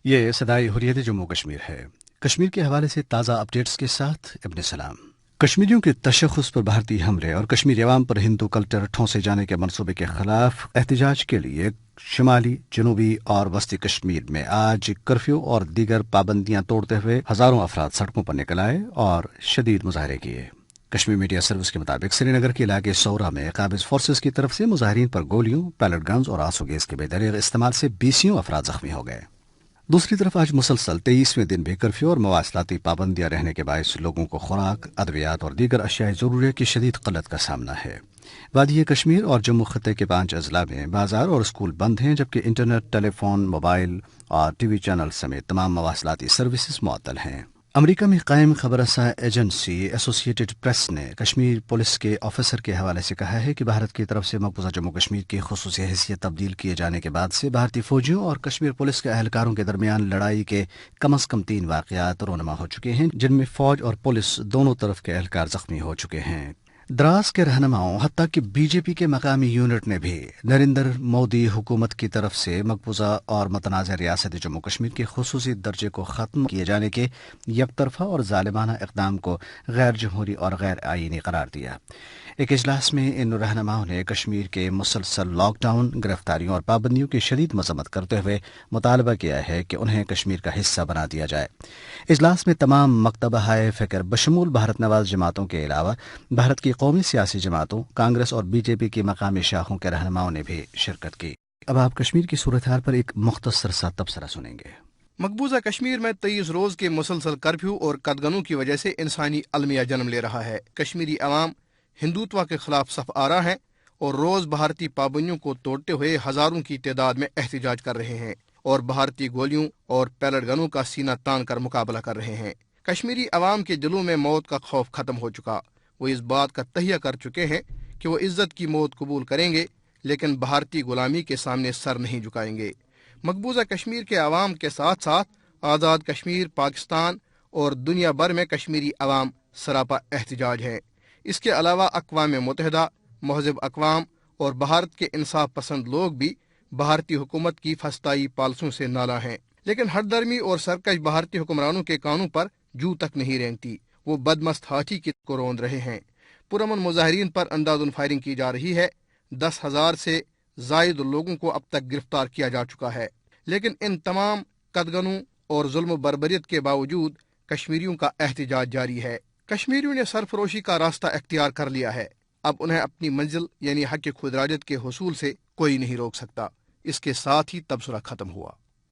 یہ صدائے حریت جموں کشمیر ہے۔ کشمیر کے حوالے سے تازہ اپڈیٹس کے ساتھ ابن سلام۔ کشمیریوں کے تشخص پر بھارتی حملے اور کشمیری عوام پر ہندو کلچر ٹھونسے جانے کے منصوبے کے خلاف احتجاج کے لیے شمالی، جنوبی اور وسطی کشمیر میں آج کرفیو اور دیگر پابندیاں توڑتے ہوئے ہزاروں افراد سڑکوں پر نکل آئے اور شدید مظاہرے کیے۔ کشمیر میڈیا سروس کے مطابق سری نگر کے علاقے سورا میں قابض فورسز کی طرف سے مظاہرین پر گولیوں، پیلٹ گنز اور آنسو گیس کے بے دریغ استعمال سے 20 افراد زخمی ہو گئے۔ دوسری طرف آج مسلسل 23ویں دن بھی کرفیو اور مواصلاتی پابندیاں رہنے کے باعث لوگوں کو خوراک، ادویات اور دیگر اشیاء ضروریات کی شدید قلت کا سامنا ہے۔ وادی کشمیر اور جموں خطے کے 5 اضلاع میں بازار اور اسکول بند ہیں، جبکہ انٹرنیٹ، ٹیلی فون، موبائل اور ٹی وی چینل سمیت تمام مواصلاتی سروسز معطل ہیں۔ امریکہ میں قائم خبر رساں ایجنسی ایسوسیٹڈ پریس نے کشمیر پولیس کے آفیسر کے حوالے سے کہا ہے کہ بھارت کی طرف سے مقبوضہ جموں کشمیر کی خصوصی حیثیت تبدیل کیے جانے کے بعد سے بھارتی فوجیوں اور کشمیر پولیس کے اہلکاروں کے درمیان لڑائی کے کم از کم 3 واقعات رونما ہو چکے ہیں، جن میں فوج اور پولیس دونوں طرف کے اہلکار زخمی ہو چکے ہیں۔ دراز کے رہنماؤں حتیٰ کہ بی جے پی کے مقامی یونٹ نے بھی نریندر مودی حکومت کی طرف سے مقبوضہ اور متنازع ریاست جموں کشمیر کے خصوصی درجے کو ختم کیے جانے کے یک طرفہ اور ظالمانہ اقدام کو غیر جمہوری اور غیر آئینی قرار دیا۔ ایک اجلاس میں ان رہنماؤں نے کشمیر کے مسلسل لاک ڈاؤن، گرفتاریوں اور پابندیوں کی شدید مذمت کرتے ہوئے مطالبہ کیا ہے کہ انہیں کشمیر کا حصہ بنا دیا جائے۔ اجلاس میں تمام مکتبہ فکر بشمول بھارت نواز جماعتوں کے علاوہ بھارت کی قومی سیاسی جماعتوں، کانگریس اور بی جے پی کی مقامی شاخوں کے رہنماؤں نے بھی شرکت کی۔ اب آپ کشمیر کی صورتحال پر ایک مختصر سا تبصرہ سنیں گے۔ مقبوضہ کشمیر میں 23 روز کے مسلسل کرفیو اور قدغنوں کی وجہ سے انسانی المیہ جنم لے رہا ہے۔ کشمیری عوام ہندوتوا کے خلاف صف آرا ہیں اور روز بھارتی پابندیوں کو توڑتے ہوئے ہزاروں کی تعداد میں احتجاج کر رہے ہیں اور بھارتی گولیوں اور پیلٹ گنوں کا سینہ تان کر مقابلہ کر رہے ہیں۔ کشمیری عوام کے دلوں میں موت کا خوف ختم ہو چکا۔ وہ اس بات کا تہیہ کر چکے ہیں کہ وہ عزت کی موت قبول کریں گے، لیکن بھارتی غلامی کے سامنے سر نہیں جھکائیں گے۔ مقبوضہ کشمیر کے عوام کے ساتھ ساتھ آزاد کشمیر، پاکستان اور دنیا بھر میں کشمیری عوام سراپا احتجاج ہے۔ اس کے علاوہ اقوام متحدہ، مہذب اقوام اور بھارت کے انصاف پسند لوگ بھی بھارتی حکومت کی فسطائی پالسوں سے نالاں ہیں، لیکن ہر درمی اور سرکش بھارتی حکمرانوں کے کانوں پر جو تک نہیں رینگتی۔ وہ بدمست ہاتھی کی کو روند رہے ہیں۔ پرامن مظاہرین پر انداز فائرنگ کی جا رہی ہے۔ 10,000 سے زائد لوگوں کو اب تک گرفتار کیا جا چکا ہے، لیکن ان تمام قدغنوں اور ظلم و بربریت کے باوجود کشمیریوں کا احتجاج جاری ہے۔ کشمیریوں نے سرفروشی کا راستہ اختیار کر لیا ہے۔ اب انہیں اپنی منزل یعنی حق خود ارادت کے حصول سے کوئی نہیں روک سکتا۔ اس کے ساتھ ہی تبصرہ ختم ہوا۔